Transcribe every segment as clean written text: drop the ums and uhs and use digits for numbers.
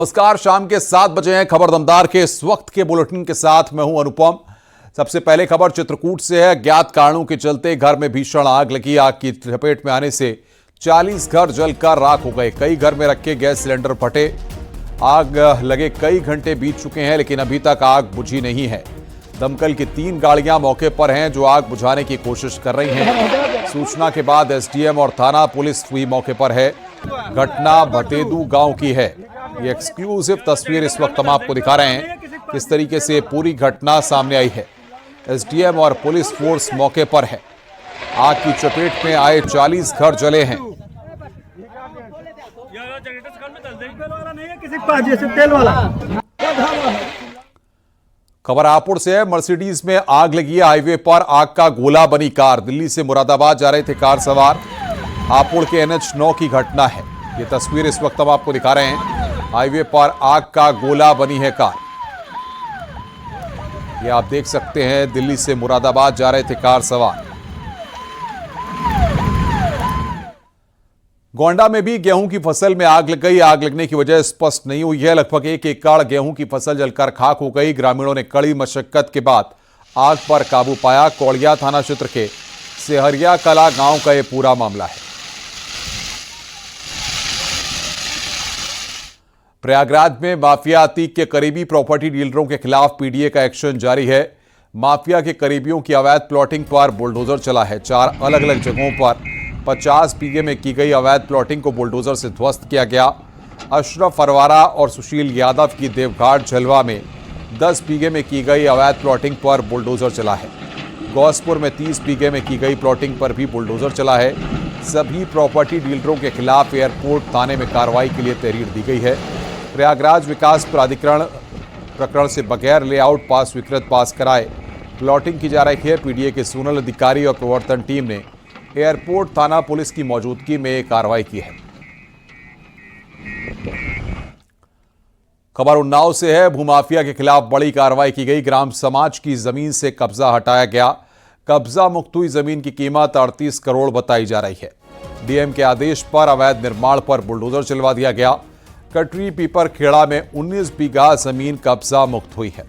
नमस्कार, शाम के 7 बजे हैं। खबर दमदार के इस वक्त के बुलेटिन के साथ मैं हूं अनुपम। सबसे पहले खबर चित्रकूट से है। ज्ञात कारणों के चलते घर में भीषण आग लगी। आग की चपेट में आने से 40 घर जलकर राख हो गए। कई घर में रखे गैस सिलेंडर फटे। आग लगे कई घंटे बीत चुके हैं, लेकिन अभी तक आग बुझी नहीं है। दमकल की 3 गाड़ियां मौके पर हैं जो आग बुझाने की कोशिश कर रही हैं। सूचना के बाद एसडीएम और थाना पुलिस भी मौके पर है। घटना भतेदू गांव की है। ये एक्सक्लूसिव तस्वीर इस वक्त हम आपको दिखा रहे हैं, किस तरीके से पूरी घटना सामने आई है। एसडीएम और पुलिस फोर्स मौके पर है। आग की चपेट में आए 40 घर जले हैं। खबर हापुड़ से है। मर्सिडीज में आग लगी है। हाईवे पर आग का गोला बनी कार। दिल्ली से मुरादाबाद जा रहे थे कार सवार। हापुड़ के NH9 की घटना है। ये तस्वीर इस वक्त हम आपको दिखा रहे हैं। हाईवे पर आग का गोला बनी है कार। ये आप देख सकते हैं, दिल्ली से मुरादाबाद जा रहे थे कार सवार। गोंडा में भी गेहूं की फसल में आग लग गई। आग लगने की वजह स्पष्ट नहीं हुई है। लगभग 1 एकड़ गेहूं की फसल जलकर खाक हो गई। ग्रामीणों ने कड़ी मशक्कत के बाद आग पर काबू पाया। कौड़िया थाना क्षेत्र के सेहरिया कला गांव का यह पूरा मामला है। प्रयागराज में माफिया अतीक के करीबी प्रॉपर्टी डीलरों के खिलाफ पीडीए का एक्शन जारी है। माफिया के करीबियों की अवैध प्लॉटिंग पर बुलडोजर चला है। 4 अलग अलग जगहों पर 50 बीघे में की गई अवैध प्लॉटिंग को बुलडोजर से ध्वस्त किया गया। अशरफ अरवारा और सुशील यादव की देवघाट झलवा में 10 बीघे में की गई अवैध प्लॉटिंग पर बुलडोजर चला है। गौसपुर में 30 बीघे में की गई प्लॉटिंग पर भी बुलडोजर चला है। सभी प्रॉपर्टी डीलरों के खिलाफ एयरपोर्ट थाने में कार्रवाई के लिए तहरीर दी गई है। प्रयागराज विकास प्राधिकरण प्रकरण से बगैर लेआउट पास स्वीकृत पास कराए प्लॉटिंग की जा रही है। पीडीए के सोनल अधिकारी और प्रवर्तन टीम ने एयरपोर्ट थाना पुलिस की मौजूदगी में कार्रवाई की है। खबर उन्नाव से है। भूमाफिया के खिलाफ बड़ी कार्रवाई की गई। ग्राम समाज की जमीन से कब्जा हटाया गया। कब्जा मुक्त हुई जमीन की कीमत 38 करोड़ बताई जा रही है। डीएम के आदेश पर अवैध निर्माण पर बुलडोजर चलवा दिया गया। कटरी पीपर खेड़ा में 19 बीघा जमीन कब्जा मुक्त हुई है।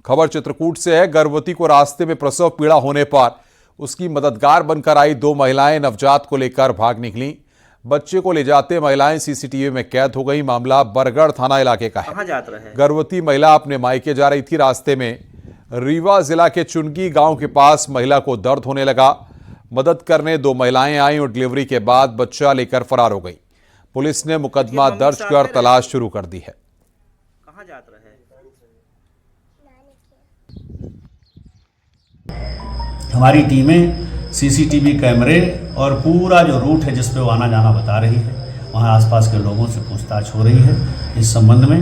खबर चित्रकूट से है। गर्भवती को रास्ते में प्रसव पीड़ा होने पर उसकी मददगार बनकर आई 2 महिलाएं नवजात को लेकर भाग निकली। बच्चे को ले जाते महिलाएं सीसीटीवी में कैद हो गई। मामला बरगढ़ थाना इलाके का है। गर्भवती महिला अपने मायके जा रही थी। रास्ते में रीवा जिला के चुनगी गांव के पास महिला को दर्द होने लगा। मदद करने 2 महिलाएं आई और डिलीवरी के बाद बच्चा लेकर फरार हो गई। पुलिस ने मुकदमा दर्ज कर तलाश शुरू कर दी है। कहां जात रहे? हमारी टीमें सीसीटीवी कैमरे और पूरा जो रूट है जिस पे वो आना जाना बता रही है, वहाँ आसपास के लोगों से पूछताछ हो रही है। इस संबंध में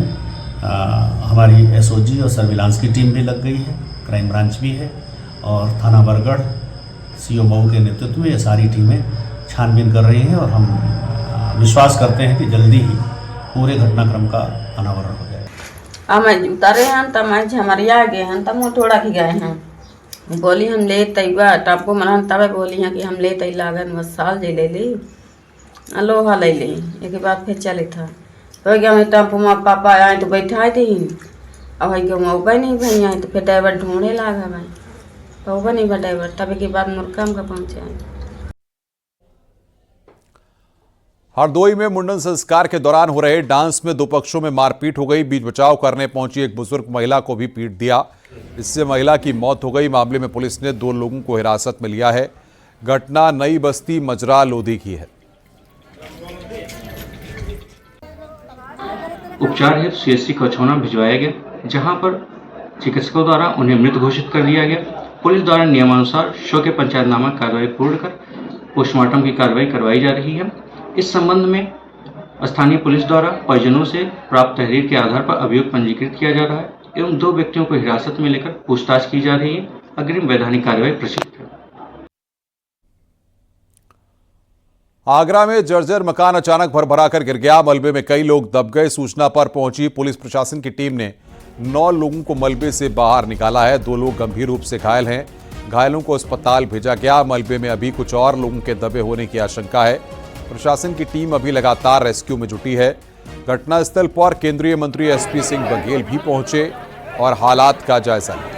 हमारी एसओजी और सर्विलांस की टीम भी लग गई है। क्राइम ब्रांच भी है और थाना बरगढ़ सीओ मऊ के नेतृत्व में ये सारी टीमें छानबीन कर रही हैं और हम विश्वास करते हैं कि जल्दी ही पूरे घटनाक्रम का अनावरण हो जाएगा। हम उतारे हैं तब मैं झमरिया गए हैं तब वो थोड़ा की गए हैं। बोली हम ले तैबा टापको मन तब बोली हैं कि हम ले तै लागन बस साल जे ले ली लोहा ले ली। एक बार फिर चले था हो गया। मैं टापू में पापा आए तो बैठा थी। अब है कि मौका नहीं भाई आए तो फिर ड्राइवर ढूंढे लागा भाई तो नहीं ड्राइवर। तब के बाद मुरकाम का पहुंचे। हरदोई में मुंडन संस्कार के दौरान हो रहे डांस में 2 पक्षों में मारपीट हो गई। बीच बचाव करने पहुंची एक बुजुर्ग महिला को भी पीट दिया। इससे महिला की मौत हो गई। मामले में पुलिस ने 2 लोगों को हिरासत में लिया है। घटना नई बस्ती मजरा लोधी की है। उपचार हेतु सीएससी कछौना भिजवाया गया, जहां पर चिकित्सकों द्वारा उन्हें मृत घोषित कर दिया गया। पुलिस द्वारा नियमानुसार शव के पंचायतनामा कार्रवाई पूर्ण कर पोस्टमार्टम की कार्रवाई करवाई जा रही है। इस संबंध में स्थानीय पुलिस द्वारा परिजनों से प्राप्त तहरीर के आधार पर अभियोग पंजीकृत किया जा रहा है एवं 2 व्यक्तियों को हिरासत में लेकर पूछताछ की जा रही है। अग्रिम वैधानिक कार्रवाई प्रचलित है। आगरा में जर्जर मकान अचानक भरभराकर गिर गया। मलबे में कई लोग दब गए। सूचना पर पहुंची पुलिस प्रशासन की टीम ने 9 लोगों को मलबे से बाहर निकाला है। 2 लोग गंभीर रूप से घायल हैं। घायलों को अस्पताल भेजा गया। मलबे में अभी कुछ और लोगों के दबे होने की आशंका है। प्रशासन की टीम अभी लगातार रेस्क्यू में जुटी है। घटनास्थल पर केंद्रीय मंत्री एसपी सिंह बघेल भी पहुंचे और हालात का जायजा लिया।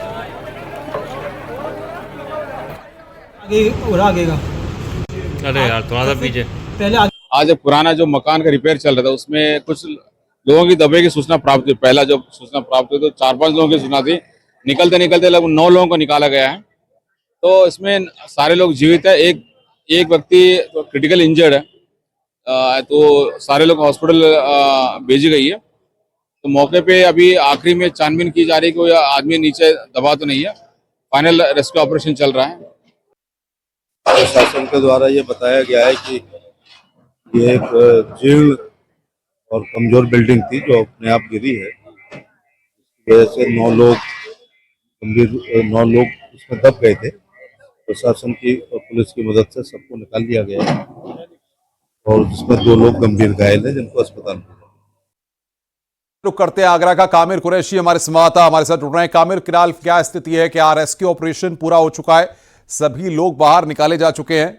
अरे यार थोड़ा सा पीछे पहले आज पुराना जो मकान का रिपेयर चल रहा था उसमें कुछ लोगों की दबे की सूचना प्राप्त हुई। पहला जब सूचना प्राप्त हुई तो 4-5 लोगों की सूचना थी। निकलते निकलते लगभग 9 लोगों को निकाला गया है। तो इसमें सारे लोग जीवित है। एक व्यक्ति तो क्रिटिकल इंजर्ड है। तो सारे लोग हॉस्पिटल भेजी गई है। तो मौके पे अभी आखिरी में छानबीन की जा रही है कि कोई आदमी नीचे दबा तो नहीं है। फाइनल रेस्क्यू ऑपरेशन चल रहा है। प्रशासन के द्वारा ये बताया गया है कि ये एक जीर्ण और कमजोर बिल्डिंग थी जो अपने आप गिरी है। इसकी वजह से 9 लोग उसमें दब गए थे। प्रशासन की और पुलिस की मदद से सबको निकाल दिया गया है और जिसमें 2 लोग गंभीर घायल हैं जिनको अस्पताल में रुक करते हैं आगरा का। कामिर कुरैशी हमारे संवाददाता हमारे साथ जुड़ रहे हैं। कामिर, फिलहाल क्या स्थिति है? क्या रेस्क्यू ऑपरेशन पूरा हो चुका है? सभी लोग बाहर निकाले जा चुके हैं?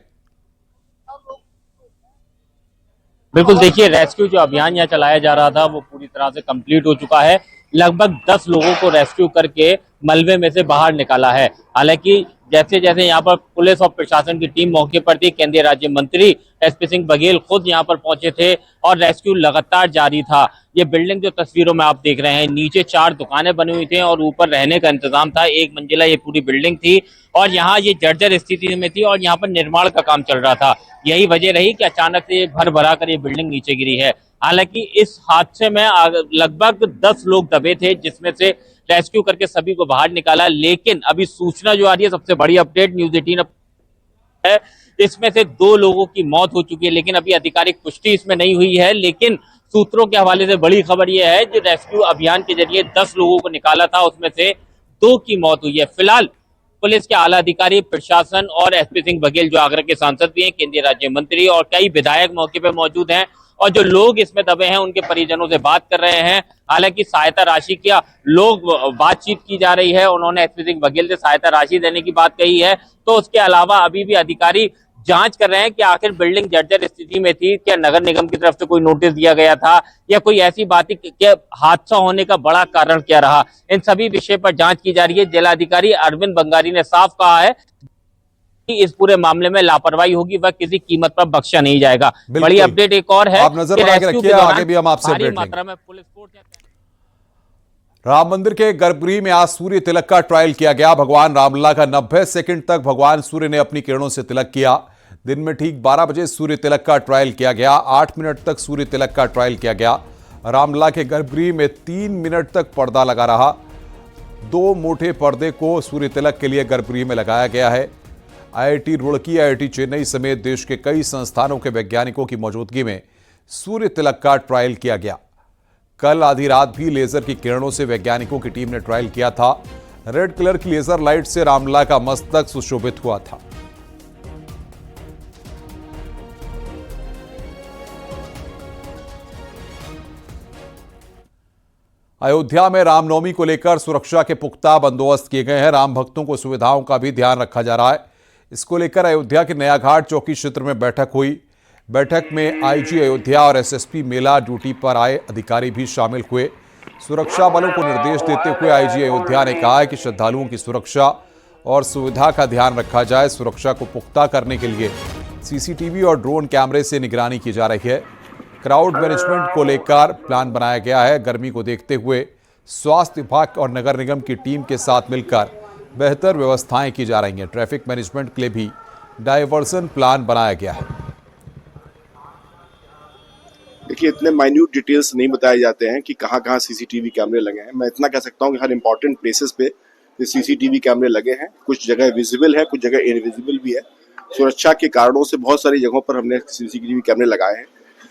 बिल्कुल, देखिए रेस्क्यू जो अभियान यहाँ चलाया जा रहा था वो पूरी तरह से कंप्लीट हो चुका है। लगभग 10 लोगों को रेस्क्यू करके मलबे में से बाहर निकाला है। हालांकि जैसे जैसे यहाँ पर पुलिस और प्रशासन की टीम मौके पर थी, केंद्रीय राज्य मंत्री एसपी सिंह बघेल खुद यहाँ पर पहुंचे थे और रेस्क्यू लगातार जारी था। ये बिल्डिंग जो तस्वीरों में आप देख रहे हैं, नीचे 4 दुकानें बनी हुई थी और ऊपर रहने का इंतजाम था। 1 मंजिला ये पूरी बिल्डिंग थी और यहाँ ये जर्जर स्थिति में थी और यहाँ पर निर्माण का काम चल रहा था। यही वजह रही कि अचानक से भर भरा कर ये बिल्डिंग नीचे गिरी है। हालांकि इस हादसे में लगभग 10 लोग दबे थे, जिसमें से रेस्क्यू करके सभी को बाहर निकाला। लेकिन अभी सूचना जो आ रही है, सबसे बड़ी अपडेट न्यूज़ 18 है, इसमें से 2 लोगों की मौत हो चुकी है। लेकिन अभी आधिकारिक पुष्टि इसमें नहीं हुई है। लेकिन सूत्रों के हवाले से बड़ी खबर यह है कि रेस्क्यू अभियान के जरिए 10 लोगों को निकाला था, उसमें से 2 की मौत हुई है। फिलहाल पुलिस के आला अधिकारी, प्रशासन और एसपी सिंह बघेल जो आगरा के सांसद भी हैं, केंद्रीय राज्य मंत्री और कई विधायक मौके पर मौजूद हैं और जो लोग इसमें दबे हैं उनके परिजनों से बात कर रहे हैं। हालांकि सहायता राशि की लोग बातचीत की जा रही है। उन्होंने एसपी सिंह बघेल से सहायता राशि देने की बात कही है। तो उसके अलावा अभी भी अधिकारी जांच कर रहे हैं कि आखिर बिल्डिंग जर्जर स्थिति में थी, क्या नगर निगम की तरफ से कोई नोटिस दिया गया था या कोई ऐसी बात क्या हादसा होने का बड़ा कारण क्या रहा। इन सभी विषय पर जांच की जा रही है। जिलाधिकारी अरविंद बंगारी ने साफ कहा है कि इस पूरे मामले में लापरवाही होगी वह किसी कीमत पर बख्शा नहीं जाएगा। बड़ी अपडेट एक और है, आप नजर बना के रखिए, आगे भी हम आपसे अपडेट मात्रा में पुलिस फोर्स। राम मंदिर के गर्भगृह में आज सूर्य तिलक का ट्रायल किया गया। भगवान रामलला का 90 सेकंड तक भगवान सूर्य ने अपनी किरणों से तिलक किया। दिन में ठीक 12 बजे सूर्य तिलक का ट्रायल किया गया। 8 मिनट तक सूर्य तिलक का ट्रायल किया गया। रामलला के गर्भगृह में 3 मिनट तक पर्दा लगा रहा। 2 मोटे पर्दे को सूर्य तिलक के लिए गर्भगृह में लगाया गया है। आईआईटी रुड़की, आईआईटी चेन्नई समेत देश के कई संस्थानों के वैज्ञानिकों की मौजूदगी में सूर्य तिलक का ट्रायल किया गया। कल आधी रात भी लेजर की किरणों से वैज्ञानिकों की टीम ने ट्रायल किया था। रेड कलर की लेजर लाइट से रामलला का मस्तक सुशोभित हुआ था। अयोध्या में रामनवमी को लेकर सुरक्षा के पुख्ता बंदोबस्त किए गए हैं। राम भक्तों को सुविधाओं का भी ध्यान रखा जा रहा है। इसको लेकर अयोध्या के नया घाट चौकी क्षेत्र में बैठक हुई। बैठक में आईजी अयोध्या और एसएसपी मेला ड्यूटी पर आए अधिकारी भी शामिल हुए। सुरक्षा बलों को निर्देश देते हुए आईजी अयोध्या ने कहा है कि श्रद्धालुओं की सुरक्षा और सुविधा का ध्यान रखा जाए। सुरक्षा को पुख्ता करने के लिए सीसीटीवी और ड्रोन कैमरे से निगरानी की जा रही है। क्राउड मैनेजमेंट को लेकर प्लान बनाया गया है। गर्मी को देखते हुए स्वास्थ्य विभाग और नगर निगम की टीम के साथ मिलकर बेहतर व्यवस्थाएं की जा रही हैं। ट्रैफिक मैनेजमेंट के लिए भी डायवर्सन प्लान बनाया गया है। देखिए, इतने माइन्यूट डिटेल्स नहीं बताए जाते हैं कि कहाँ कहाँ सीसीटीवी कैमरे लगे हैं। मैं इतना कह सकता हूँ कि हर इंपॉर्टेंट प्लेसेस पे सीसीटीवी कैमरे लगे हैं। कुछ जगह विजिबल है, कुछ जगह इनविजिबल भी है। सुरक्षा के कारणों से बहुत सारी जगहों पर हमने सीसीटीवी कैमरे लगाए हैं।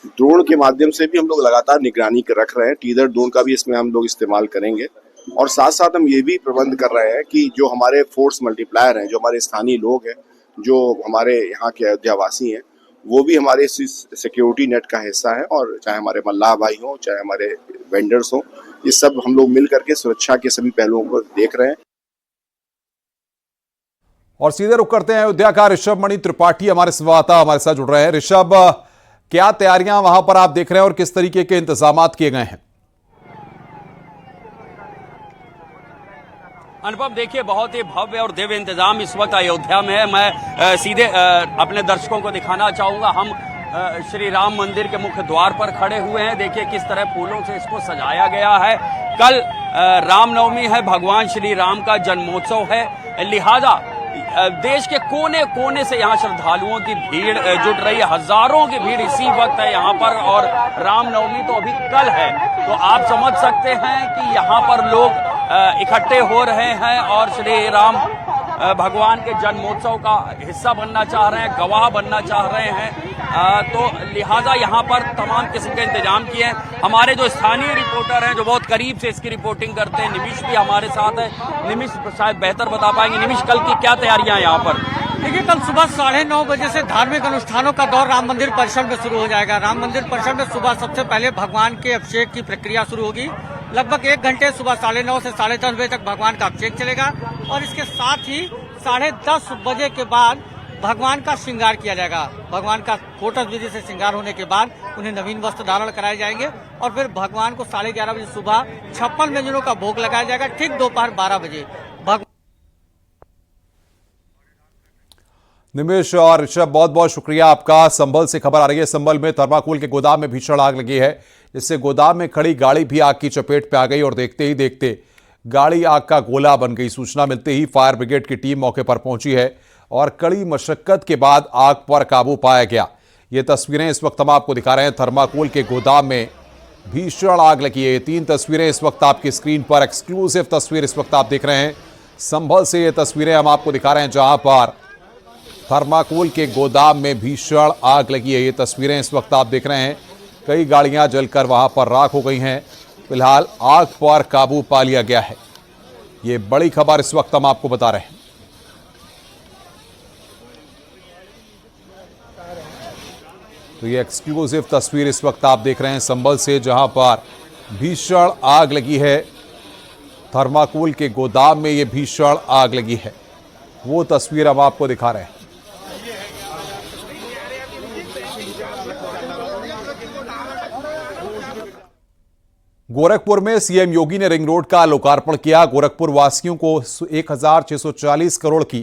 ड्रोन के माध्यम से भी हम लोग लगातार निगरानी रख रहे हैं। टीजर ड्रोन का भी इसमें हम लोग इस्तेमाल करेंगे और साथ साथ हम ये भी प्रबंध कर रहे हैं कि जो हमारे फोर्स मल्टीप्लायर हैं, जो हमारे स्थानीय लोग हैं, जो हमारे यहाँ के अयोध्यावासी हैं, वो भी हमारे सिक्योरिटी नेट का हिस्सा है। और चाहे हमारे मल्लाह भाई हों, चाहे हमारे वेंडर्स हों, ये सब हम लोग मिल करके सुरक्षा के सभी पहलुओं को देख रहे हैं। और सीधे रुक करते हैं अयोध्या का। ऋषभ मणि त्रिपाठी हमारे संवाददाता हमारे साथ जुड़ रहे हैं। ऋषभ, क्या तैयारियां वहां पर आप देख रहे हैं और किस तरीके के इंतजाम किए गए हैं? अनुपम, देखिए, बहुत ही भव्य और दिव्य इंतजाम इस वक्त अयोध्या में है। मैं सीधे अपने दर्शकों को दिखाना चाहूंगा। हम श्री राम मंदिर के मुख्य द्वार पर खड़े हुए हैं। देखिए किस तरह फूलों से इसको सजाया गया है। कल रामनवमी है, भगवान श्री राम का जन्मोत्सव है, लिहाजा देश के कोने कोने से यहाँ श्रद्धालुओं की भीड़ जुट रही है। हजारों की भीड़ इसी वक्त है यहाँ पर, और रामनवमी तो अभी कल है, तो आप समझ सकते हैं कि यहाँ पर लोग इकट्ठे हो रहे हैं और श्री राम भगवान के जन्मोत्सव का हिस्सा बनना चाह रहे हैं, गवाह बनना चाह रहे हैं। तो लिहाजा यहाँ पर तमाम किस्म के इंतजाम किए हैं। हमारे जो स्थानीय रिपोर्टर हैं, जो बहुत करीब से इसकी रिपोर्टिंग करते हैं, निमिष भी हमारे साथ है। निमिष शायद बेहतर बता पाएंगे। निमिष, कल की क्या तैयारियां हैं यहाँ पर? देखिए, कल सुबह 9:30 बजे से धार्मिक अनुष्ठानों का दौर राम मंदिर परिसर में शुरू हो जाएगा। राम मंदिर परिसर में सुबह सबसे पहले भगवान के अभिषेक की प्रक्रिया शुरू होगी। लगभग 1 घंटे सुबह 9:30 से 10:30 बजे तक भगवान का अभिषेक चलेगा, और इसके साथ ही 10:30 बजे के बाद भगवान का श्रृंगार किया जाएगा। भगवान का फोटस विधि से श्रृंगार होने के बाद उन्हें नवीन वस्त्र धारण कराए जाएंगे, और फिर भगवान को 11:30 बजे सुबह 56 व्यंजनों का भोग लगाया जाएगा। ठीक दोपहर 12 बजे निमेश और ऋषभ, बहुत बहुत शुक्रिया आपका। संभल से खबर आ रही है। संभल में थर्माकोल के गोदाम में भीषण आग लगी है, जिससे गोदाम में खड़ी गाड़ी भी आग की चपेट में आ गई और देखते ही देखते गाड़ी आग का गोला बन गई। सूचना मिलते ही फायर ब्रिगेड की टीम मौके पर पहुंची है और कड़ी मशक्कत के बाद आग पर काबू पाया गया। ये तस्वीरें इस वक्त हम आपको दिखा रहे हैं। थर्माकोल के गोदाम में भीषण आग लगी है। 3 तस्वीरें इस वक्त आपकी स्क्रीन पर, एक्सक्लूसिव तस्वीर इस वक्त आप देख रहे हैं। संभल से ये तस्वीरें हम आपको दिखा रहे हैं, जहां पर थर्माकोल के गोदाम में भीषण आग लगी है। ये तस्वीरें इस वक्त आप देख रहे हैं। कई गाड़ियां जलकर वहां पर राख हो गई हैं। फिलहाल आग पर काबू पा लिया गया है। ये बड़ी खबर इस वक्त हम आपको बता रहे हैं। तो ये एक्सक्लूसिव तस्वीर इस वक्त आप देख रहे हैं संभल से, जहां पर भीषण आग लगी है। थर्माकोल के गोदाम में ये भीषण आग लगी है, वो तस्वीर हम आपको दिखा रहे हैं। गोरखपुर में सीएम योगी ने रिंग रोड का लोकार्पण किया। गोरखपुर वासियों को 1640 करोड़ की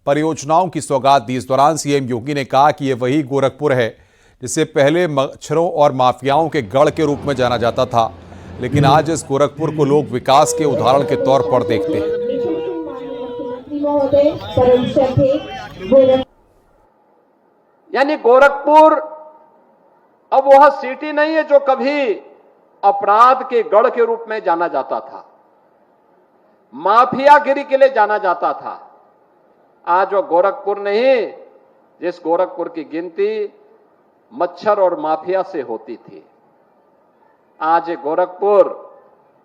परियोजनाओं की सौगात दी। इस दौरान सीएम योगी ने कहा कि यह वही गोरखपुर है जिसे पहले मच्छरों और माफियाओं के गढ़ के रूप में जाना जाता था, लेकिन आज इस गोरखपुर को लोग विकास के उदाहरण के तौर पर देखते हैं। यानी गोरखपुर अब वह सिटी नहीं है जो कभी अपराध के गढ़ के रूप में जाना जाता था, माफियागिरी के लिए जाना जाता था। आज वो गोरखपुर नहीं जिस गोरखपुर की गिनती मच्छर और माफिया से होती थी। आज ये गोरखपुर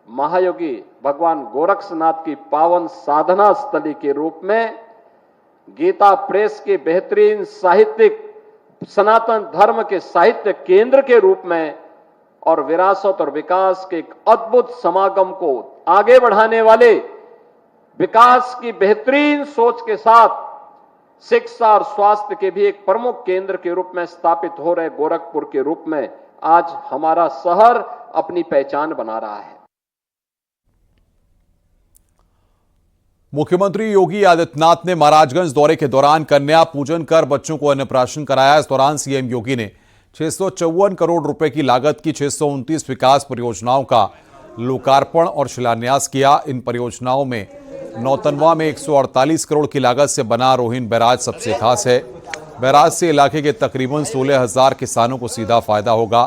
महायोगी भगवान गोरक्षनाथ की पावन साधना स्थली के रूप में, गीता प्रेस के बेहतरीन साहित्यिक सनातन धर्म के साहित्य केंद्र के रूप में, और विरासत और विकास के एक अद्भुत समागम को आगे बढ़ाने वाले, विकास की बेहतरीन सोच के साथ शिक्षा और स्वास्थ्य के भी एक प्रमुख केंद्र के रूप में स्थापित हो रहे गोरखपुर के रूप में आज हमारा शहर अपनी पहचान बना रहा है। मुख्यमंत्री योगी आदित्यनाथ ने महाराजगंज दौरे के दौरान कन्या पूजन कर बच्चों को अन्नप्राशन कराया। इस दौरान सीएम योगी ने 654 करोड़ रुपए की लागत की 629 विकास परियोजनाओं का लोकार्पण और शिलान्यास किया। इन परियोजनाओं में नौतनवा में 148 करोड़ की लागत से बना रोहिन बैराज सबसे खास है। बैराज से इलाके के तकरीबन 16,000 किसानों को सीधा फायदा होगा।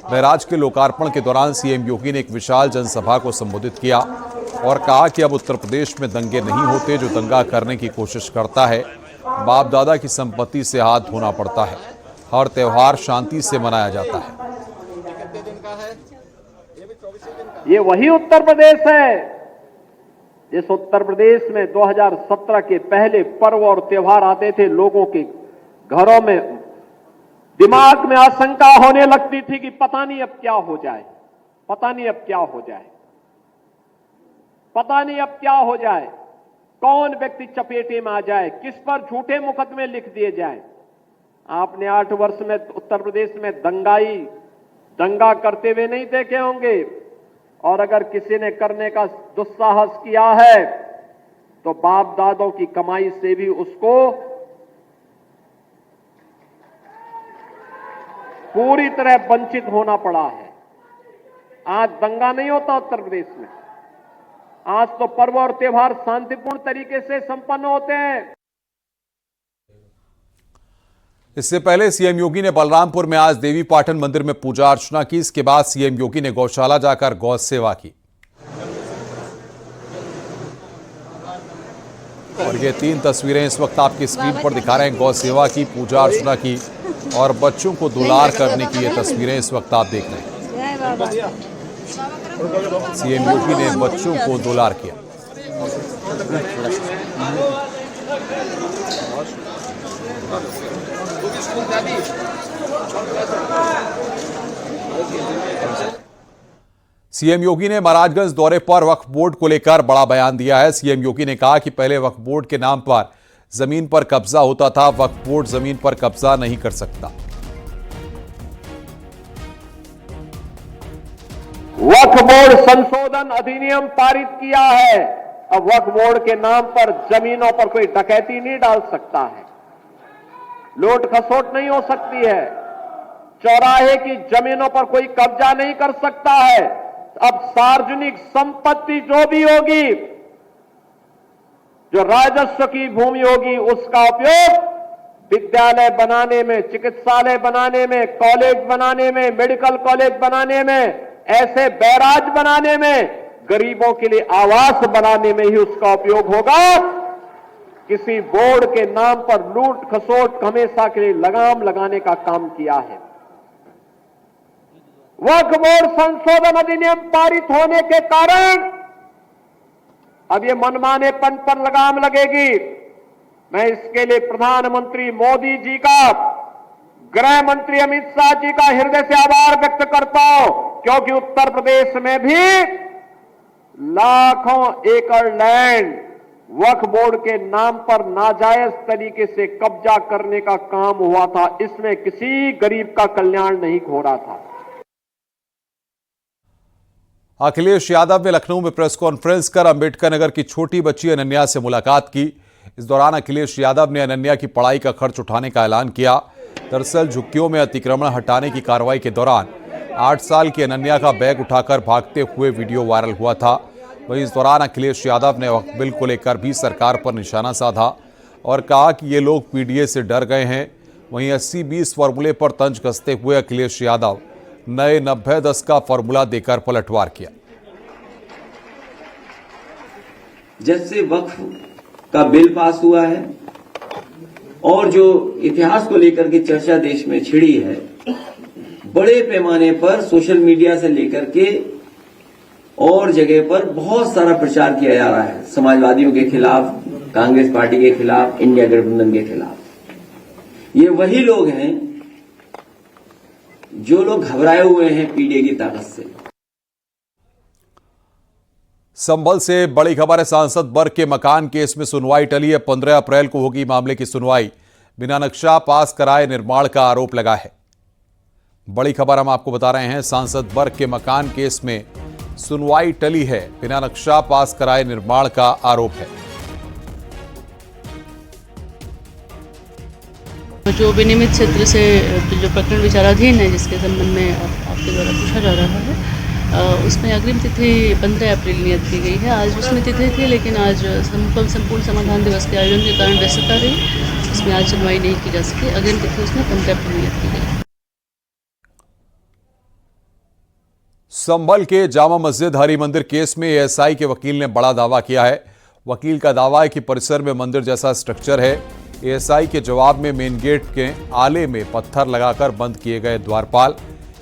बैराज के लोकार्पण के दौरान सीएम योगी ने एक विशाल जनसभा को संबोधित किया और कहा कि अब उत्तर प्रदेश में दंगे नहीं होते। जो दंगा करने की कोशिश करता है, बाप दादा की संपत्ति से हाथ धोना पड़ता है। हर त्योहार शांति से मनाया जाता है। ये वही उत्तर प्रदेश है जिस उत्तर प्रदेश में 2017 के पहले पर्व और त्योहार आते थे, लोगों के घरों में दिमाग में आशंका होने लगती थी कि पता नहीं अब क्या हो जाए, पता नहीं अब क्या हो जाए, पता नहीं अब क्या हो जाए। कौन व्यक्ति चपेटे में आ जाए, किस पर झूठे मुकदमे लिख दिए जाए। आपने 8 वर्ष में उत्तर प्रदेश में दंगा करते हुए नहीं देखे होंगे, और अगर किसी ने करने का दुस्साहस किया है तो बाप दादों की कमाई से भी उसको पूरी तरह वंचित होना पड़ा है। आज दंगा नहीं होता उत्तर प्रदेश में, आज तो पर्व और त्योहार शांतिपूर्ण तरीके से संपन्न होते हैं। इससे पहले सीएम योगी ने बलरामपुर में आज देवी पाटन मंदिर में पूजा अर्चना की। इसके बाद सीएम योगी ने गौशाला जाकर गौ सेवा की। और ये 3 तस्वीरें इस वक्त आपकी स्क्रीन पर दिखा रहे हैं। गौ सेवा की, पूजा अर्चना की और बच्चों को दुलार करने की ये तस्वीरें इस वक्त आप देख रहे हैं। सीएम योगी ने बच्चों को दुलार किया। सीएम योगी ने महाराजगंज दौरे पर वक्फ बोर्ड को लेकर बड़ा बयान दिया है। सीएम योगी ने कहा कि पहले वक्फ बोर्ड के नाम पर जमीन पर कब्जा होता था, वक्फ बोर्ड जमीन पर कब्जा नहीं कर सकता। वक्फ बोर्ड संशोधन अधिनियम पारित किया है। अब वक्फ बोर्ड के नाम पर जमीनों पर कोई डकैती नहीं डाल सकता है, लूट खसोट नहीं हो सकती है, चौराहे की जमीनों पर कोई कब्जा नहीं कर सकता है। अब सार्वजनिक संपत्ति जो भी होगी, जो राजस्व की भूमि होगी, उसका उपयोग विद्यालय बनाने में, चिकित्सालय बनाने में, कॉलेज बनाने में, मेडिकल कॉलेज बनाने में, ऐसे बैराज बनाने में, गरीबों के लिए आवास बनाने में ही उसका उपयोग होगा। किसी बोर्ड के नाम पर लूट खसोट हमेशा के लिए लगाम लगाने का काम किया है। वक्फ बोर्ड संशोधन अधिनियम पारित होने के कारण अब ये मनमानेपन पर लगाम लगेगी। मैं इसके लिए प्रधानमंत्री मोदी जी का, गृह मंत्री अमित शाह जी का हृदय से आभार व्यक्त करता हूं, क्योंकि उत्तर प्रदेश में भी लाखों एकड़ लैंड वक्फ बोर्ड के नाम पर नाजायज तरीके से कब्जा करने का काम हुआ था। इसमें किसी गरीब का कल्याण नहीं हो रहा था। अखिलेश यादव ने लखनऊ में प्रेस कॉन्फ्रेंस कर अंबेडकर नगर की छोटी बच्ची अनन्या से मुलाकात की। इस दौरान अखिलेश यादव ने अनन्या की पढ़ाई का खर्च उठाने का ऐलान किया। दरअसल झुग्गियों में अतिक्रमण हटाने की कार्रवाई के दौरान 8 साल की अनन्या का बैग उठाकर भागते हुए वीडियो वायरल हुआ था। वहीं इस दौरान अखिलेश यादव ने वक्फ बिल को लेकर भी सरकार पर निशाना साधा और कहा कि ये लोग पीडीए से डर गए हैं। वहीं 80-20 फॉर्मूले पर तंज कसते हुए अखिलेश यादव नए 90-10 का फॉर्मूला देकर पलटवार किया। जब से वक्फ का बिल पास हुआ है और जो इतिहास को लेकर के चर्चा देश में छिड़ी है, बड़े पैमाने पर सोशल मीडिया से लेकर के और जगह पर बहुत सारा प्रचार किया जा रहा है, समाजवादियों के खिलाफ, कांग्रेस पार्टी के खिलाफ, इंडिया गठबंधन के खिलाफ। ये वही लोग हैं जो लोग घबराए हुए हैं पीडीए की ताकत से। संभल से बड़ी खबर है। सांसद वर्ग के मकान केस में सुनवाई टली है। 15 अप्रैल को होगी मामले की सुनवाई। बिना नक्शा पास कराए निर्माण का आरोप लगा है। बड़ी खबर हम आपको बता रहे हैं। सांसद वर्ग के मकान केस में सुनवाई टली है। बिना नक्शा पास कराए निर्माण का आरोप है। जो विनियमित क्षेत्र से जो प्रकरण विचाराधीन है, जिसके संबंध में आपके द्वारा पूछा जा रहा है, उसमें अग्रिम तिथि 15 अप्रैल नियत की गई है। आज उसमें तिथि थी, लेकिन आज संपूर्ण समाधान दिवस के आयोजन के कारण व्यस्तता रही, उसमें आज सुनवाई नहीं की जा सकी। अग्रिम तिथि उसमें 15 अप्रैल नियत की गई। संभल के जामा मस्जिद हरि मंदिर केस में एएसआई के वकील ने बड़ा दावा किया है। वकील का दावा है कि परिसर में मंदिर जैसा स्ट्रक्चर है। एएसआई के जवाब में मेन गेट के आले में पत्थर लगाकर बंद किए गए द्वारपाल।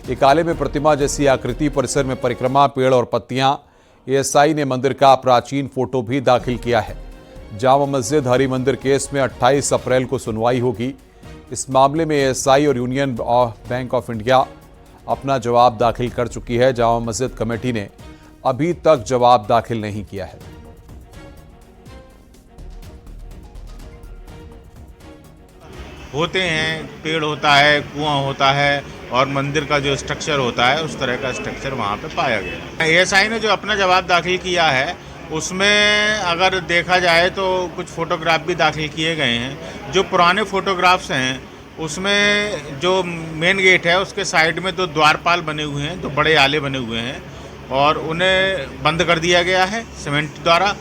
एक आले में प्रतिमा जैसी आकृति, परिसर में परिक्रमा, पेड़ और पत्तियां। एएसआई ने मंदिर का प्राचीन फोटो भी दाखिल किया है। जामा मस्जिद हरि मंदिर केस में 28 अप्रैल को सुनवाई होगी। इस मामले में एएसआई और यूनियन बैंक ऑफ इंडिया अपना जवाब दाखिल कर चुकी है। जामा मस्जिद कमेटी ने अभी तक जवाब दाखिल नहीं किया है। होते हैं, पेड़ होता है, कुआं होता है और मंदिर का जो स्ट्रक्चर होता है उस तरह का स्ट्रक्चर वहाँ पे पाया गया। एएसआई ने जो अपना जवाब दाखिल किया है उसमें अगर देखा जाए तो कुछ फ़ोटोग्राफ भी दाखिल किए गए हैं। जो पुराने फ़ोटोग्राफ्स हैं उसमें जो मेन गेट है उसके साइड में 2 द्वारपाल बने हुए हैं, 2 बड़े आले बने हुए हैं और उन्हें बंद कर दिया गया है सीमेंट द्वारा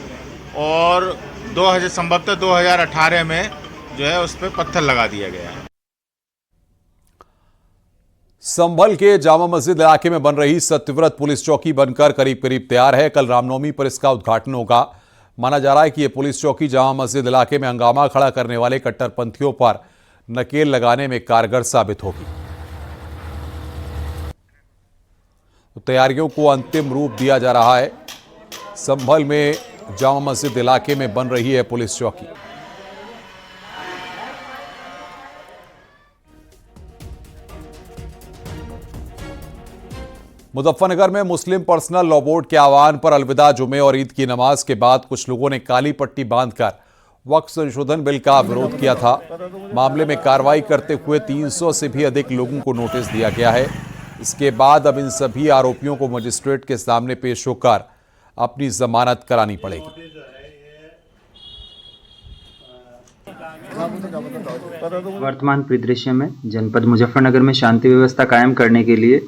और संभवतः 2018 में जो है उस पर पत्थर लगा दिया गया है। संभल के जामा मस्जिद इलाके में बन रही सत्यव्रत पुलिस चौकी बनकर करीब करीब तैयार है। कल रामनवमी पर इसका उद्घाटन होगा। माना जा रहा है कि यह पुलिस चौकी जामा मस्जिद इलाके में हंगामा खड़ा करने वाले कट्टरपंथियों पर नकेल लगाने में कारगर साबित होगी। तैयारियों को अंतिम रूप दिया जा रहा है। संभल में जामा मस्जिद इलाके में बन रही है पुलिस चौकी। मुजफ्फरनगर में मुस्लिम पर्सनल लॉ बोर्ड के आह्वान पर अलविदा जुमे और ईद की नमाज के बाद कुछ लोगों ने काली पट्टी बांधकर वक्फ संशोधन बिल का विरोध किया था। मामले में कार्रवाई करते हुए 300 से भी अधिक लोगों को नोटिस दिया गया है। इसके बाद अब इन सभी आरोपियों को मजिस्ट्रेट के सामने पेश होकर अपनी जमानत करानी पड़ेगी। वर्तमान परिदृश्य में जनपद मुजफ्फरनगर में शांति व्यवस्था कायम करने के लिए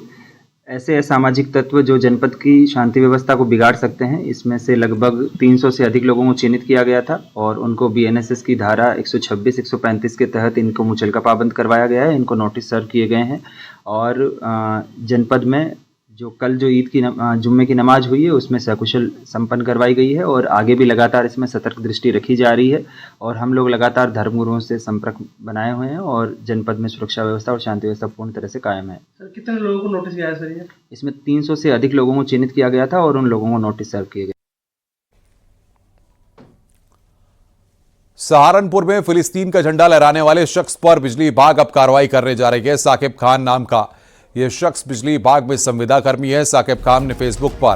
ऐसे असामाजिक तत्व जो जनपद की शांति व्यवस्था को बिगाड़ सकते हैं, इसमें से लगभग 300 से अधिक लोगों को चिन्हित किया गया था और उनको बीएनएसएस की धारा 126, 135 के तहत इनको मुचलका पाबंद करवाया गया है। इनको नोटिस सर्व किए गए हैं और जनपद में जो कल जो ईद की जुम्मे की नमाज हुई है उसमें सकुशल संपन्न करवाई गई है और आगे भी लगातार इसमें सतर्क दृष्टि रखी जा रही है और हम लोग लगातार धर्मगुरुओं से संपर्क बनाए हुए हैं और जनपद में सुरक्षा व्यवस्था और शांति व्यवस्था पूर्ण तरह से कायम है। सर कितने लोगों को नोटिस दिया है सर? ये इसमें 300 से अधिक लोगों को चिन्हित किया गया था और उन लोगों को नोटिस सर्व किए गए। सहारनपुर में फिलिस्तीन का झंडा लहराने वाले शख्स पर बिजली विभाग अब कार्रवाई करने जा रही है। साकिब खान नाम का यह शख्स बिजली विभाग में संविदा कर्मी है। साकिब खान ने फेसबुक पर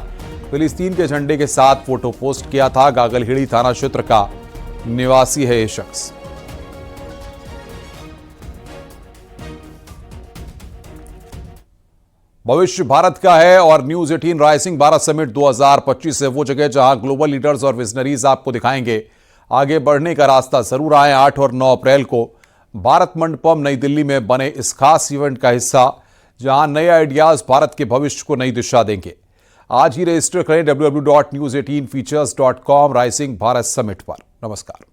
फिलिस्तीन के झंडे के साथ फोटो पोस्ट किया था। गागलहिड़ी थाना क्षेत्र का निवासी है यह शख्स। भविष्य भारत का है और न्यूज 18 राइजिंग भारत समिट 2025 है वो जगह जहां ग्लोबल लीडर्स और विजनरीज आपको दिखाएंगे आगे बढ़ने का रास्ता। जरूर आए 8 और 9 अप्रैल को भारत मंडपम नई दिल्ली में बने इस खास इवेंट का हिस्सा, जहां नए आइडियाज भारत के भविष्य को नई दिशा देंगे। आज ही रजिस्टर करें www.news18features.com राइजिंग भारत समिट पर। नमस्कार।